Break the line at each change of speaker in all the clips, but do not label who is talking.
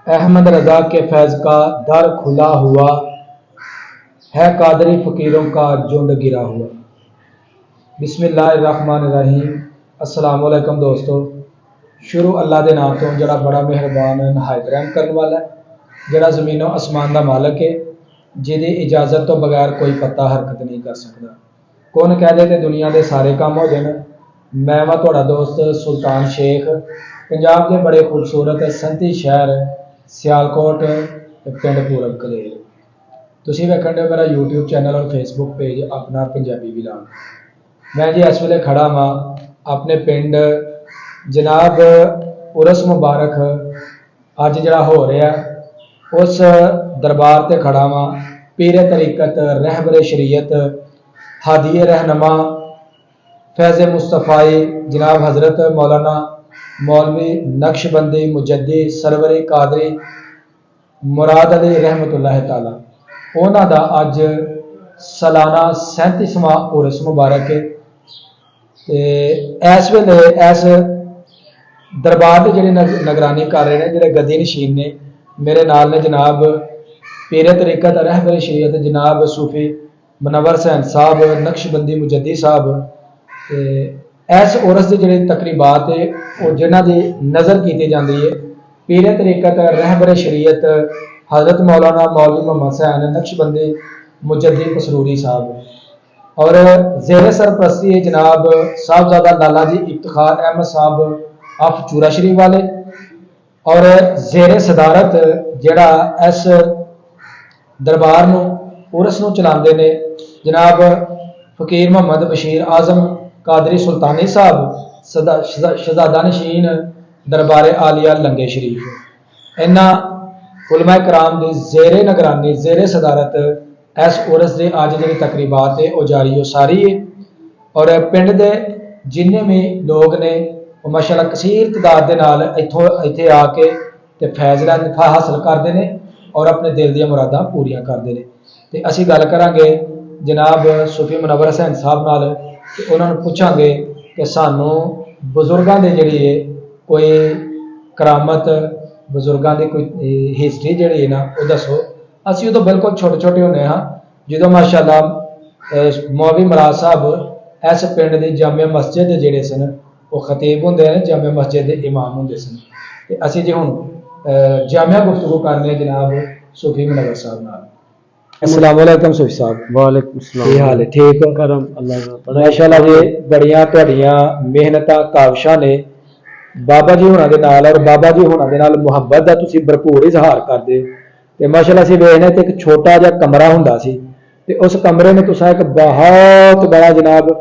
अहमद रजा के फैज़ का दर खुला हुआ है, कादरी फ़कीरों का झुंड गिरा हुआ। बिस्मिल्लाहिर्रहमानिर्रहीम। अस्सलाम वालेकुम दोस्तों। शुरू अल्लाह के नाम तो जड़ा बड़ा मेहरबान नहायत रहम करने वाला है, जड़ा ज़मीनों आसमान का मालक है, जिहदी इजाज़त तो बगैर कोई पत्ता हरकत नहीं कर सकता। कौन कह दे कि दुनिया के सारे काम हो जाए। मैं वा तुहाड़ा दोस्त सुल्तान शेख, पंजाब के बड़े खूबसूरत संती शहर सियालकोट पिंड पूरब कलेर। तुसीं वेखण दे मेरा यूट्यूब चैनल और फेसबुक पेज अपना पंजाबी विलाग। मैं जी इस वेले खड़ा हाँ अपने पिंड जनाब उरस मुबारक अज जड़ा हो रहा उस दरबार ते खड़ा हाँ। पीरे तरीकत रहबरे शरीयत हादिए रहनमा फैज़ मुस्तफ़ाई जनाब हज़रत मौलाना मौलवी नक्शबंदी मुजद्दी सरवरी कादरी मुराद अली रहमतुल्लाह ताला उन्हां दा अज सालाना 37वां उरस मुबारक है। ते इस वेले इस दरबार की जी निगरानी कर रहे हैं जोड़े गद्दी नशीन ने मेरे नाल ने जनाब पीरे तरीकत रहबरे शरीयत जनाब सूफी मुनव्वर हुसैन साहब नक्शबंदी मुजद्दी साहब। इस उरस की जी तकरीबात है वो जिन्हों की नज़र की जाती है पीरे तरीकत रहबरे शरीयत हज़रत मौलाना मौलवी मोहम्मद हुसैन नक्शबंदी मुजद्दी पसरूरी साहब और ज़ेरे सरपरस्ती जनाब साहबजादा लाला जी इफ्तिखार अहमद साहब ऑफ चूरा शरीफ वाले और ज़ेरे सदारत जड़ा इस दरबार नूं उरस नूं चलाते हैं जनाब फकीर मोहम्मद बशीर आजम कादरी सुल्तानी साहब शहजादा नशीन दरबार आलिया लंगे शरीफ। इन्हां उलमा कराम की ज़ेरे निगरानी ज़ेरे सदारत इस उरस के अज जी तकरीबात है वह जारी हो सारी है और पिंड के जिन्ने भी लोग ने माशाअल्लाह कसीर तादाद के नाल इत्थे आके ते फैज़ हासिल करते हैं और अपने दिल दी मुरादां पूरियां करते हैं। तो असीं गल करांगे जनाब सूफी मुनव्वर हुसैन साहब नाल, उन्होंने पूछांगे कि सानू बजुर्गों की जी है कोई करामत बजुर्गों की कोई हिस्टरी जी है ना वो दसो। असीं उदों बिल्कुल छोटे छोटे होंदे हाँ जो माशाअल्लाह मौलवी मराज साहब इस पिंड की जामिया मस्जिद के जोड़े सन वो खतीब होंदे हैं, जामिया मस्जिद के इमाम होंदे सन। ते असीं जी हुण जामिया गुफ्तगू करने जनाब सूफी मुनव्वर साहब नाल। अस्सलाम वालेकुम सूफी साहब।
वालेकुम सलाम।
की हाल है? ठीक हो?
करम अल्लाह का
माशाअल्लाह जी बड़ियां तुहाडियां मेहनतां काविशां ने बाबा जी होना दे नाल और बाबा जी होना दे नाल मुहब्बत दा तुसीं भरपूर इजहार करदे हो। ते माशाअल्लाह असीं वेखने ते एक छोटा जिहा कमरा हुंदा सी ते उस कमरे में तुसां एक बहुत बड़ा जनाब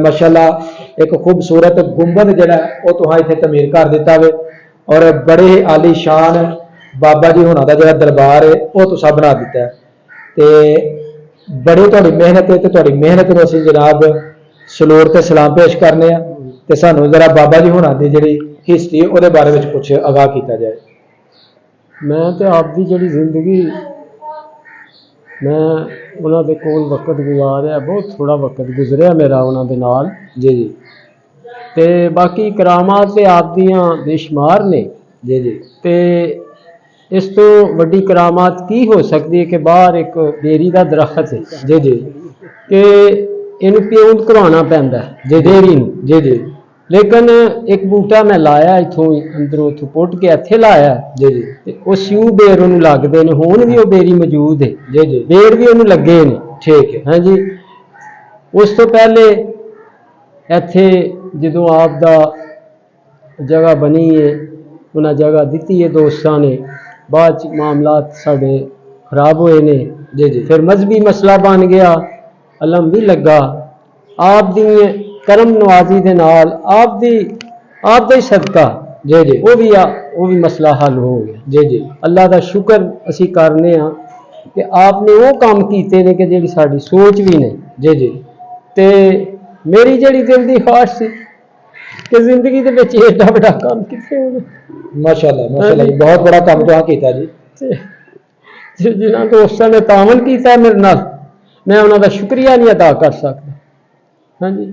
माशाअल्लाह एक खूबसूरत गुंबद जिहड़ा वो तुहां इत्थे तमीर कर दिता वे और बड़े ही आलीशान बाबा जी होना दा जिहड़ा दरबार है वो तुसां बना दिता है। ते बड़ी तुहाडी मेहनत है, तुहाडी मेहनत नूं असीं जनाब सलूर ते सलाम पेश करने आ ते सानूं जरा बाबा जी होना दी जिहड़ी हिस्टरी ਉਹਦੇ बारे ਵਿੱਚ कुछ आगाह किया जाए।
मैं तो आपकी जी जिंदगी मैं उन्होंने कोल वक्त गुजारिया, बहुत थोड़ा वक्त गुजरिया मेरा उन्होंने नाल
जी जी।
ते बाकी करामात ते आप दियां बेशुमार ने
जी जी।
ते इस तो वड्डी करामात की हो सकती है कि बाहर एक बेरी का दरख्त है
जी जी
कि इन्हू प्यूंद करवाना पैंदा
जी
बेरी नूं।
जी जी
लेकिन एक बूटा मैं लाया इतों अंदरों उतों पुट के इत्थे लाया
जी जी
ते वो स्यू बेर उन्होंने लगते हैं, हुण भी वो बेरी मौजूद है,
जी जी
बेर भी उन्होंने लगे ने।
ठीक है।
हाँ जी। उस तो पहले इत्थे जदों आप दा जगह बनी है उन्हें जगह दी है दोस्तों ने, बाद च मामलात साढ़े खराब हुए ने।
जी जी
फिर मजहबी मसला बन गया, अलम भी लगा आप दी करम नवाजी दे नाल आप दा ही सदका
जी जी
वो भी मसला हल हो गया।
जी जी
अल्लाह का शुक्र असी करने कि आपने वो काम किए ने कि जी साड़ी सोच भी नहीं।
जी जी
ते मेरी जी दिल की ख्वाहिश सी कि जिंदगी के विच एडा बड़ा काम कितने होना।
माशाअल्लाह माशाअल्लाह जी बहुत बड़ा काम तुहां कीता जी।
जिन्होंने दोस्तों ने तावन किया मेरे नाल मैं उन्होंने शुक्रिया नहीं अदा कर सकता। हाँ जी।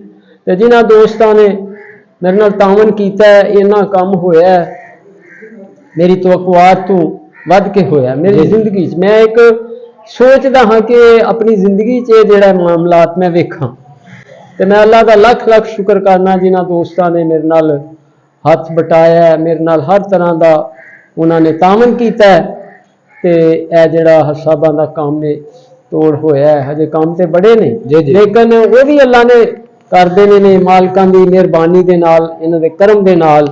तो जिन्होंने दोस्तों ने मेरे नाल तावन किया इन्ना काम होया मेरी तवक्कुआत तो वध के होया मेरी जिंदगी च। मैं एक सोचदा हाँ कि अपनी जिंदगी च जेड़ा मामलात मैं वेखां ते मैं अल्लाह का लख लख शुक्र करना जिन्हां दोस्तां ने मेरे नाल हथ बटाया है, मेरे नाल हर तरह का उन्होंने तामन किया है। ते ए जेड़ा हसाबां दा काम ने तोड़ होया है, हजे काम ते बड़े ने लेकिन वो भी अल्लाह ने कर देने ने मालकां दी मेहरबानी दे नाल, इन्हां दे करम दे नाल।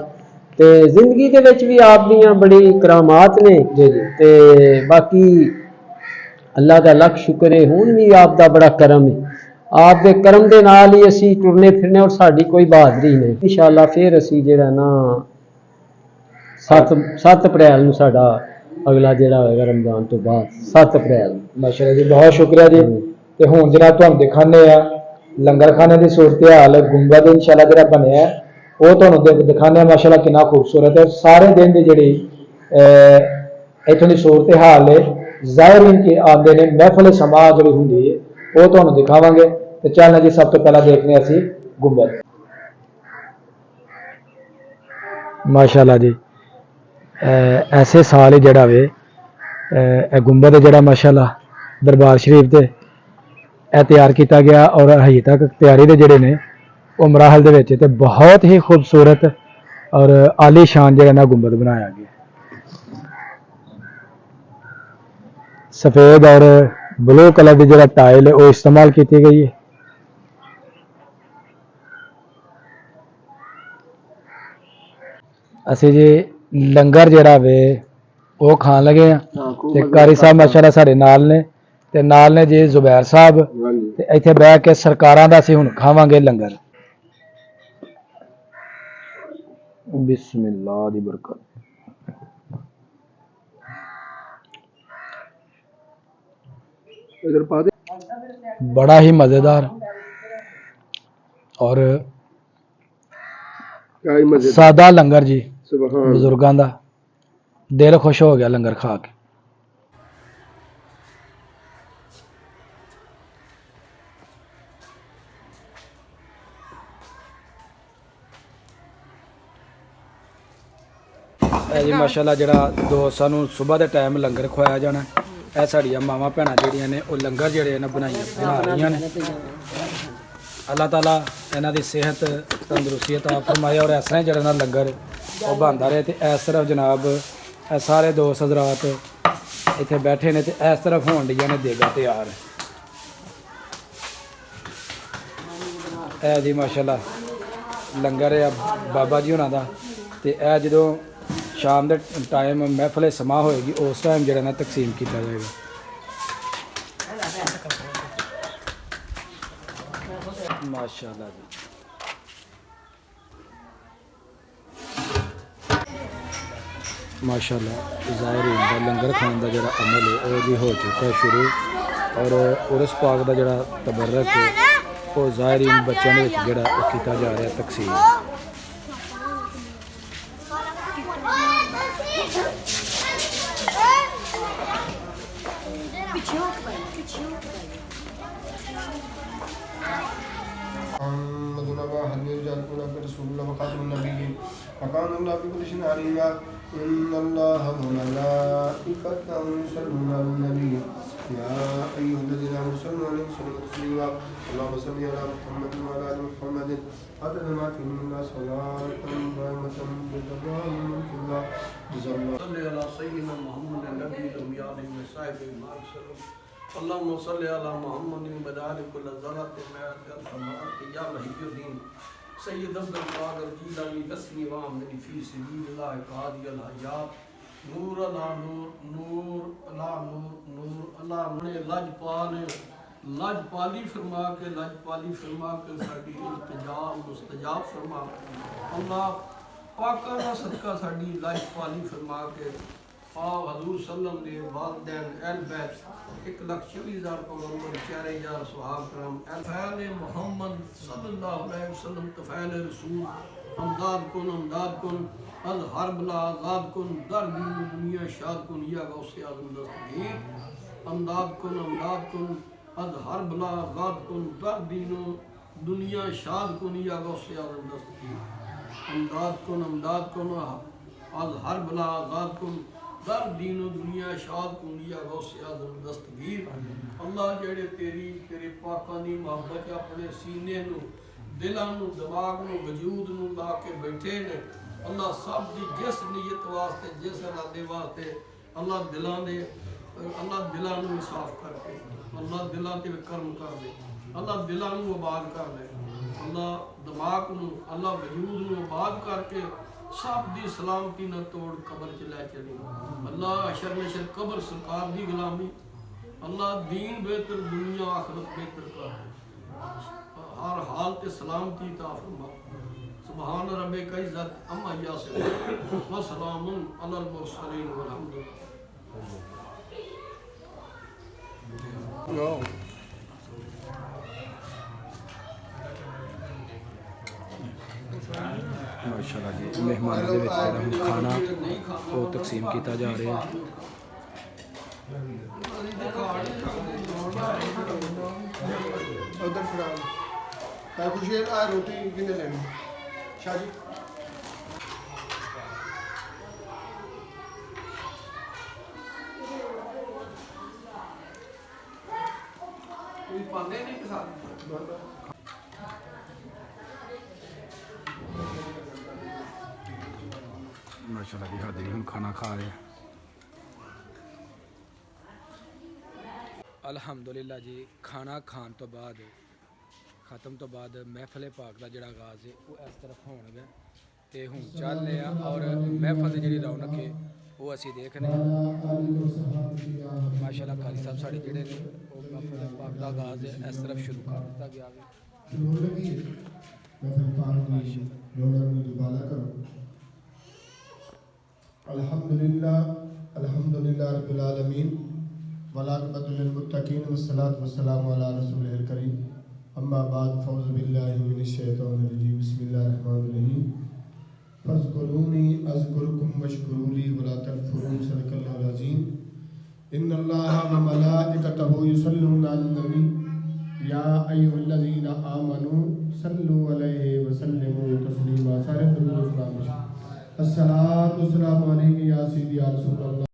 ते जिंदगी दे विच भी आप दियां बड़ी करामात ने ते बाकी अल्लाह का लख शुक्र है। हुण भी आप दा बड़ा करम है, आप दे करम दे नाल ही असीं टुरने फिरने और साडी कोई बहादरी नहीं। इंशाअल्लाह फिर असीं जेड़ा ना 7 अप्रैल नूं साडा अगला जेड़ा होएगा रमजान तो बाद 7 अप्रैल।
माशाअल्लाह जी, बहुत शुक्रिया जी। ते हुण जनाब तुहानूं दिखाने आ लंगर खाने की सूरत हाल गुंबद इंशाअल्लाह जेड़ा बनया है वो तुहानूं दिखाने माशाअल्लाह कितना खूबसूरत है। सारे दिन की जी इत्थों की सूरत हाल है ज़ाहिरीन के आते हैं महफिल समा जी होंगी है वो तुहानूं दिखावांगे। तो चलना जी, सब तो पहला देखने असीं गुंबद। माशाअल्लाह जी, ऐसे साल ही जड़ा वे गुंबद जड़ा माशाअल्लाह दरबार शरीफ दे तैयार किया गया और अजे तक तैयारी दे जड़े ने वो मराहल दे विच ते बहुत ही खूबसूरत और आलीशान जड़ा ना गुंबद बनाया गया। सफ़ेद और ब्लू कलर की जड़ा टाइल है वो इस्तेमाल की गई है। असी जी लंगर जड़ा वे वो खान लगे हैं ते कारी साहब माशाअल्लाह साडे नाल ने ते नाल ने जी जुबैर साहब ते इत्थे बह के सरकारां दा असीं हुण खावांगे लंगर। बिस्मिल्लाह दी बरकत। बड़ा ही मज़ेदार और सादा लंगर जी, बुजुर्गों का दिल खुश हो गया लंगर खा के। जी माशाअल्लाह जड़ा दोस्त सानू सुबह के टाइम लंगर खवाया जाना है साड़ियां मावां भैणां जेहड़ियां ने वो लंगर जेहड़े ने बना रही ने। अल्लाह ताला इन्हां दी सेहत तंदुरुस्ती अता फरमाए और इस तरह जड़ा ना लंगर वो बनता रहे। तो इस तरफ जनाब सारे दोस्त हजरात इत्थे बैठे ने ते इस तरफ होन डियां ने देगा तैयार है जी माशाअल्लाह लंगर है बाबा जी होना दा। ते ए जदों शाम के टाइम महफिल समा होएगी उस टाइम जड़ा ना तकसीम किया जाएगा। माशाअल्लाह जी, माशाअल्लाह ज़ाहिरीन दा लंगर खाने का जड़ा अमल है वो भी हो चुका है शुरू और उर्स पाक का जड़ा तबर्रक है वो ज़ाहिरीन बच्चों के जड़ा किया जा रहा है तकसीम।
अल्लाहुम्मा सल्लि अला मुहम्मद बदालिक लज़रत या महियुद्दीन सैयद अब्दुल कादिर जीलानी असनी व अमनी फी सबिलिल्लाह कादी अल हयात नूर अला नूर नूर अला नूर नूर अला ने लाजपाली फरमा के साडी इल्तिजा मुस्तजाब फरमा। अल्लाह पाका दा सदका साडी लाजपाली फरमा के आप हजूर सल्लम ने वालदैन अहल बैत 1,26,000 पैगंबर 4,000 सहाब करम फैल मोहम्मद सल्लल्लाहु अलैहि वसल्लम तफैल रसूल अमदाद कुन अज हर बला आज़ाद कुन दर दीन दुनिया शाद कुन या गौसे आज़म दस्तगीर अमदाद कुन अज हर बला आज़ाद कुन दर दीन दुनिया शाद कुन या गौसे आज़म दस्तगीर अमदाद कुन आज हर बला आज़ाद कुन दर दीन दुनिया शाद कुन लिया गौसे आज़म दस्तगीर। अल्लाह जेड़े तेरे पाकां दी मोहब्बत अपने सीने नू दिलां नू दिमाग नू वजूद नू ला के बैठे ने अल्लाह सब दी जिस नीयत वास्ते जिस इरादे वास्ते अल्लाह दिलां नू साफ करके अल्लाह दिलां ते कर्म कर दे अल्लाह दिलां नू आबाद कर दे अल्लाह दिमाग नू अल्लाह वजूद नू आबाद करके सब दी सलामती न तोड़ कब्र च लै चली। अल्लाह अशर नशर कब्र सरकार दी गुलामी अल्लाह दीन बेहतर दुनिया आखिरत बेहतर कर दे हर हाल ते सलामती ता फरमा। सुभान रब्बिक इज्जत अम्मा यासिफून व सलामुन अलल मुरसलीन वल्हम्दुलिल्लाह।
माशाल्लाह जी मेहमानों के विच जेहड़ा हुण खाना वो तकसीम किया जा रहा है।
उधर खड़ा मैं खुशी आ रोटी किने लेनी शाह जी
कोई पाने नहीं के साथ
माशाल्लाह जी हादी हम खाना खा रहे हैं। अल्हम्दुलिल्लाह जी खाना खान तो बाद ख़त्म तो बाद महफिल पाक का जोड़ा आगाज़ है वो इस तरफ होगा तो हूँ चल रहे हैं और महफिल की जी रौनक है वो असी देखने माशाल्लाह कारी साहब साढ़े जोड़े ने महफिल पाक का आगाज़ है इस तरफ शुरू कर दिता गया है।
अल्हम्दुलिल्लाह अल्हम्दुलिल्लाह रब्बिल आलमीन वलाक़िबतुल लिल मुत्तक़ीन वस्सलातु वस्सलामु अला रसूलिल करीम अम्मा बाद फ़ौज़ु बिल्लाहि मिनश शैतानिर रजीम बिस्मिल्लाहिर रहमानिर रहीम फ़ज़्कुरूनी अज़्कुरुकुम वश्कुरूली वला तकफ़ुरून सदक़ल्लाहुल अज़ीम। इन्नल्लाहा व मलाइकतहु युसल्लूना अलन नबी या अय्युहल्लज़ीना आमनू सल्लु अलैहि व सल्लिमू तस्लीमा। सारे दुरूद सलाम अस्सलातु वस्सलामु अलैका या सय्यदी या रसूलल्लाह।